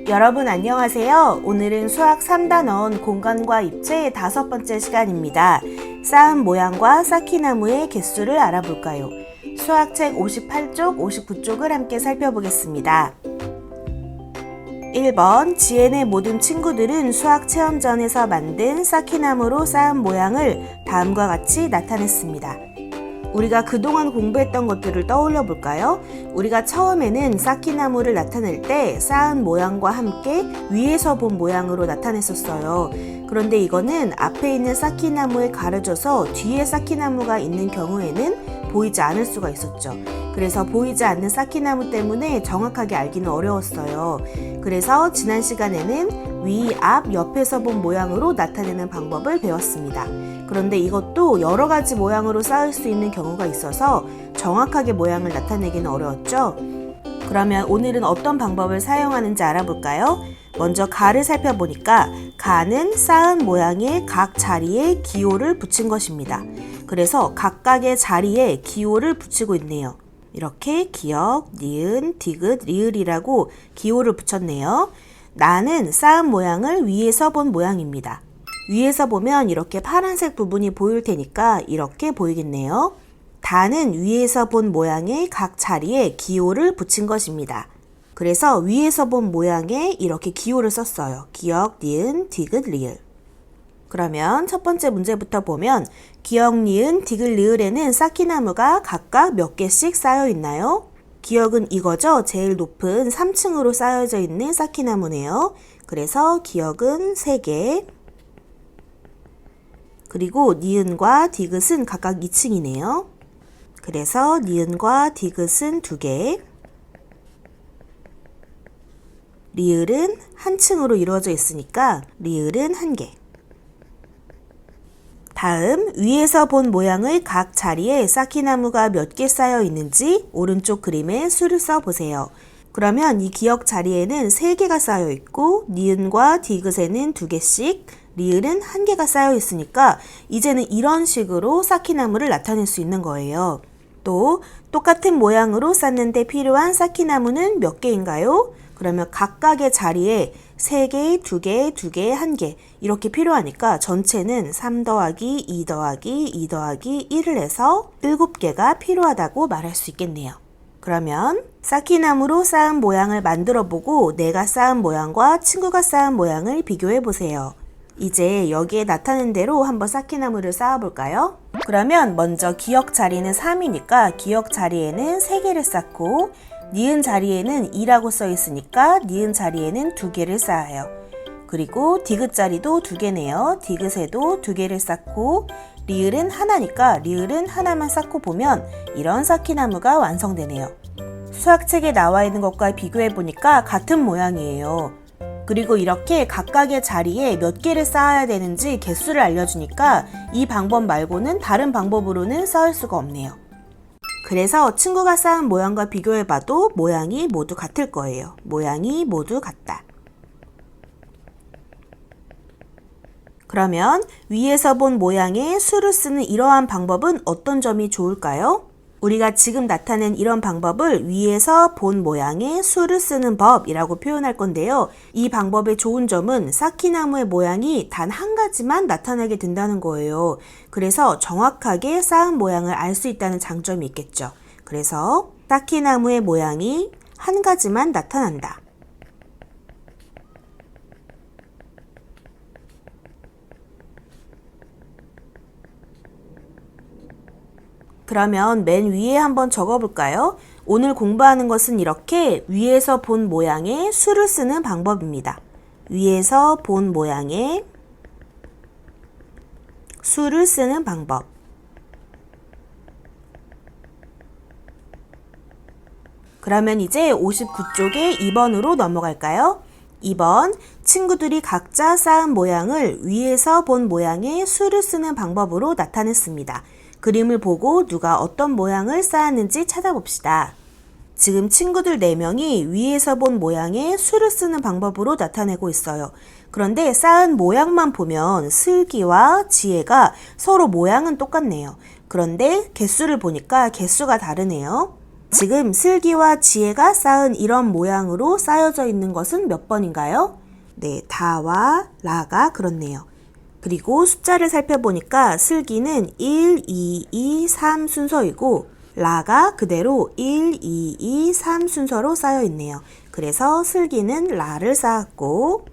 여러분 안녕하세요. 오늘은 수학 3단원 공간과 입체의 5번째 시간입니다. 쌓은 모양과 쌓기나무의 개수를 알아볼까요? 수학책 58쪽, 59쪽을 함께 살펴보겠습니다. 1번, 지엔의 모든 친구들은 수학 체험전에서 만든 쌓기나무로 쌓은 모양을 다음과 같이 나타냈습니다. 우리가 그동안 공부했던 것들을 떠올려 볼까요? 우리가 처음에는 쌓기나무를 나타낼 때 쌓은 모양과 함께 위에서 본 모양으로 나타냈었어요. 그런데 이거는 앞에 있는 쌓기나무에 가려져서 뒤에 쌓기나무가 있는 경우에는 보이지 않을 수가 있었죠. 그래서 보이지 않는 쌓기나무 때문에 정확하게 알기는 어려웠어요. 그래서 지난 시간에는 위, 앞, 옆에서 본 모양으로 나타내는 방법을 배웠습니다. 그런데 이것도 여러 가지 모양으로 쌓을 수 있는 경우가 있어서 정확하게 모양을 나타내기는 어려웠죠. 그러면 오늘은 어떤 방법을 사용하는지 알아볼까요? 먼저 가를 살펴보니까 가는 쌓은 모양의 각 자리에 기호를 붙인 것입니다. 그래서 각각의 자리에 기호를 붙이고 있네요. 이렇게 기역, 니은, 디귿, 리을이라고 기호를 붙였네요. 나는 쌓은 모양을 위에서 본 모양입니다. 위에서 보면 이렇게 파란색 부분이 보일 테니까 이렇게 보이겠네요. 다는 위에서 본 모양의 각 자리에 기호를 붙인 것입니다. 그래서 위에서 본 모양에 이렇게 기호를 썼어요. 기역, 니은, 디귿, 리을. 그러면 첫 번째 문제부터 보면 기역, 니은, 디귿, 리을에는 쌓기나무가 각각 몇 개씩 쌓여 있나요? 기역은 이거죠. 제일 높은 3층으로 쌓여져 있는 쌓기나무네요. 그래서 기역은 3개. 그리고 니은과 디귿은 각각 2층이네요. 그래서 니은과 디귿은 2개. 리을은 한 층으로 이루어져 있으니까 리을은 1개. 다음 위에서 본 모양의 각 자리에 쌓기나무가 몇 개 쌓여 있는지 오른쪽 그림에 수를 써보세요. 그러면 이 기역 자리에는 3개가 쌓여 있고 니은과 디귿에는 2개씩, 리을은 1개가 쌓여 있으니까 이제는 이런 식으로 쌓기나무를 나타낼 수 있는 거예요. 또 똑같은 모양으로 쌓는데 필요한 쌓기나무는 몇 개인가요? 그러면 각각의 자리에 3개, 2개, 2개, 1개 이렇게 필요하니까 전체는 3 더하기 2 더하기 2 더하기 1을 해서 7개가 필요하다고 말할 수 있겠네요. 그러면 쌓기나무로 쌓은 모양을 만들어 보고 내가 쌓은 모양과 친구가 쌓은 모양을 비교해 보세요. 이제 여기에 나타낸 대로 한번 쌓기나무를 쌓아볼까요? 그러면 먼저 기역 자리는 3이니까 기역 자리에는 3개를 쌓고 니은 자리에는 2라고 써 있으니까 니은 자리에는 2개를 쌓아요. 그리고 디귿 자리도 2개네요. 디귿에도 2개를 쌓고 리을은 하나니까 리을은 하나만 쌓고 보면 이런 쌓기나무가 완성되네요. 수학책에 나와 있는 것과 비교해 보니까 같은 모양이에요. 그리고 이렇게 각각의 자리에 몇 개를 쌓아야 되는지 개수를 알려주니까 이 방법 말고는 다른 방법으로는 쌓을 수가 없네요. 그래서 친구가 쌓은 모양과 비교해봐도 모양이 모두 같을 거예요. 모양이 모두 같다. 그러면 위에서 본 모양의 수를 쓰는 이러한 방법은 어떤 점이 좋을까요? 우리가 지금 나타낸 이런 방법을 위에서 본 모양의 수를 쓰는 법이라고 표현할 건데요. 이 방법의 좋은 점은 쌓기나무의 모양이 단 한 가지만 나타나게 된다는 거예요. 그래서 정확하게 쌓은 모양을 알 수 있다는 장점이 있겠죠. 그래서 쌓기나무의 모양이 한 가지만 나타난다. 그러면 맨 위에 한번 적어볼까요? 오늘 공부하는 것은 이렇게 위에서 본 모양의 수를 쓰는 방법입니다. 위에서 본 모양의 수를 쓰는 방법. 그러면 이제 59쪽에 2번으로 넘어갈까요? 2번, 친구들이 각자 쌓은 모양을 위에서 본 모양의 수를 쓰는 방법으로 나타냈습니다. 그림을 보고 누가 어떤 모양을 쌓았는지 찾아봅시다. 지금 친구들 4명이 위에서 본 모양의 수를 쓰는 방법으로 나타내고 있어요. 그런데 쌓은 모양만 보면 슬기와 지혜가 서로 모양은 똑같네요. 그런데 개수를 보니까 개수가 다르네요. 지금 슬기와 지혜가 쌓은 이런 모양으로 쌓여져 있는 것은 몇 번인가요? 네, 다와 라가 그렇네요. 그리고 숫자를 살펴보니까 슬기는 1, 2, 2, 3 순서이고 라가 그대로 1, 2, 2, 3 순서로 쌓여 있네요. 그래서 슬기는 라를 쌓았고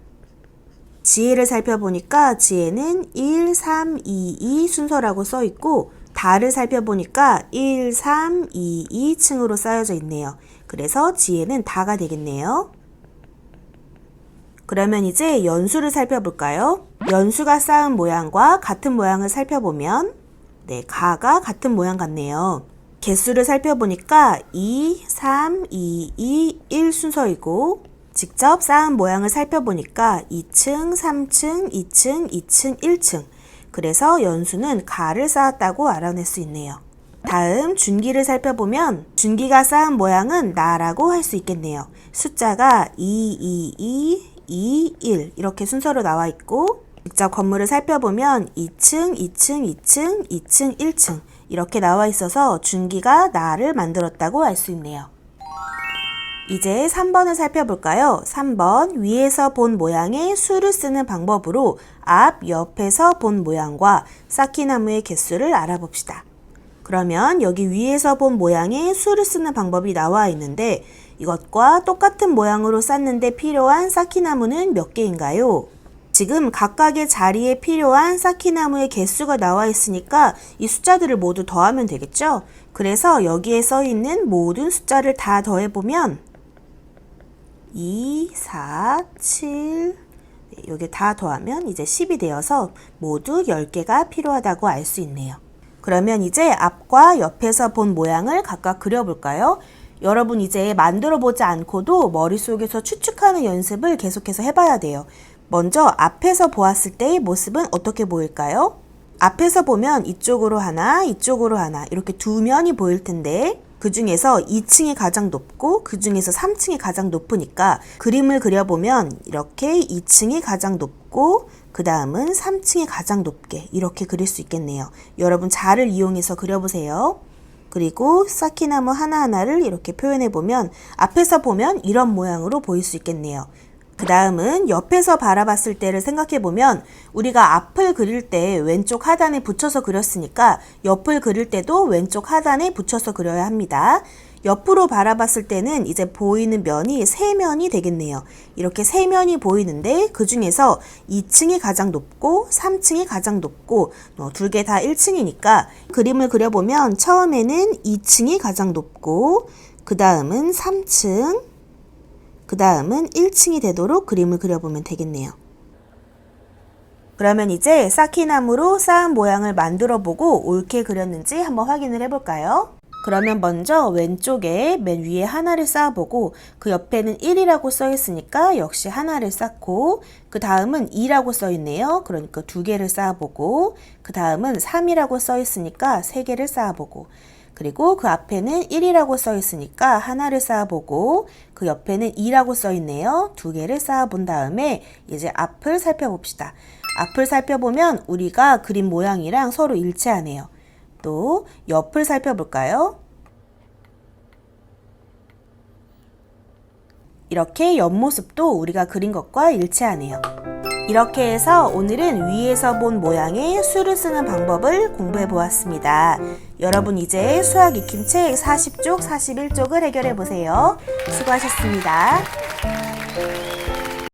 지혜를 살펴보니까 지혜는 1, 3, 2, 2 순서라고 써 있고 다를 살펴보니까 1, 3, 2, 2층으로 쌓여져 있네요. 그래서 지혜는 다가 되겠네요. 그러면 이제 연수를 살펴볼까요? 연수가 쌓은 모양과 같은 모양을 살펴보면 네, 가가 같은 모양 같네요. 개수를 살펴보니까 2, 3, 2, 2, 1 순서이고 직접 쌓은 모양을 살펴보니까 2층, 3층, 2층, 2층, 1층 그래서 연수는 가를 쌓았다고 알아낼 수 있네요. 다음 준기를 살펴보면 준기가 쌓은 모양은 나라고 할 수 있겠네요. 숫자가 2, 2, 2, 2, 1 이렇게 순서로 나와 있고 직접 건물을 살펴보면 2층, 2층, 2층, 2층, 1층 이렇게 나와 있어서 준기가 나를 만들었다고 알 수 있네요. 이제 3번을 살펴볼까요? 3번 위에서 본 모양의 수를 쓰는 방법으로 앞, 옆에서 본 모양과 쌓기나무의 개수를 알아봅시다. 그러면 여기 위에서 본 모양의 수를 쓰는 방법이 나와 있는데 이것과 똑같은 모양으로 쌓는데 필요한 쌓기나무는 몇 개인가요? 지금 각각의 자리에 필요한 쌓기나무의 개수가 나와 있으니까 이 숫자들을 모두 더하면 되겠죠? 그래서 여기에 써 있는 모든 숫자를 다 더해보면 2, 4, 7 여기 다 더하면 이제 10이 되어서 모두 10개가 필요하다고 알 수 있네요. 그러면 이제 앞과 옆에서 본 모양을 각각 그려볼까요? 여러분 이제 만들어 보지 않고도 머릿속에서 추측하는 연습을 계속해서 해봐야 돼요. 먼저 앞에서 보았을 때의 모습은 어떻게 보일까요? 앞에서 보면 이쪽으로 하나, 이쪽으로 하나 이렇게 두 면이 보일 텐데 그 중에서 2층이 가장 높고 그 중에서 3층이 가장 높으니까 그림을 그려보면 이렇게 2층이 가장 높고 그 다음은 3층이 가장 높게 이렇게 그릴 수 있겠네요. 여러분 자를 이용해서 그려보세요. 그리고 쌓기나무 하나하나를 이렇게 표현해보면 앞에서 보면 이런 모양으로 보일 수 있겠네요. 그 다음은 옆에서 바라봤을 때를 생각해보면 우리가 앞을 그릴 때 왼쪽 하단에 붙여서 그렸으니까 옆을 그릴 때도 왼쪽 하단에 붙여서 그려야 합니다. 옆으로 바라봤을 때는 이제 보이는 면이 세 면이 되겠네요. 이렇게 세 면이 보이는데 그 중에서 2층이 가장 높고 3층이 가장 높고 둘 개 다 1층이니까 그림을 그려보면 처음에는 2층이 가장 높고 그 다음은 3층 그 다음은 1층이 되도록 그림을 그려보면 되겠네요. 그러면 이제 쌓기나무로 쌓은 모양을 만들어 보고 옳게 그렸는지 한번 확인을 해볼까요? 그러면 먼저 왼쪽에 맨 위에 하나를 쌓아보고 그 옆에는 1이라고 써 있으니까 역시 하나를 쌓고 그 다음은 2라고 써 있네요. 그러니까 두 개를 쌓아보고 그 다음은 3이라고 써 있으니까 세 개를 쌓아보고 그리고 그 앞에는 1이라고 써 있으니까 하나를 쌓아보고 그 옆에는 2라고 써 있네요. 두 개를 쌓아본 다음에 이제 앞을 살펴봅시다. 앞을 살펴보면 우리가 그린 모양이랑 서로 일치하네요. 또 옆을 살펴볼까요? 이렇게 옆모습도 우리가 그린 것과 일치하네요. 이렇게 해서 오늘은 위에서 본 모양의 수를 쓰는 방법을 공부해 보았습니다. 여러분 이제 수학 익힘책 40쪽, 41쪽을 해결해 보세요. 수고하셨습니다.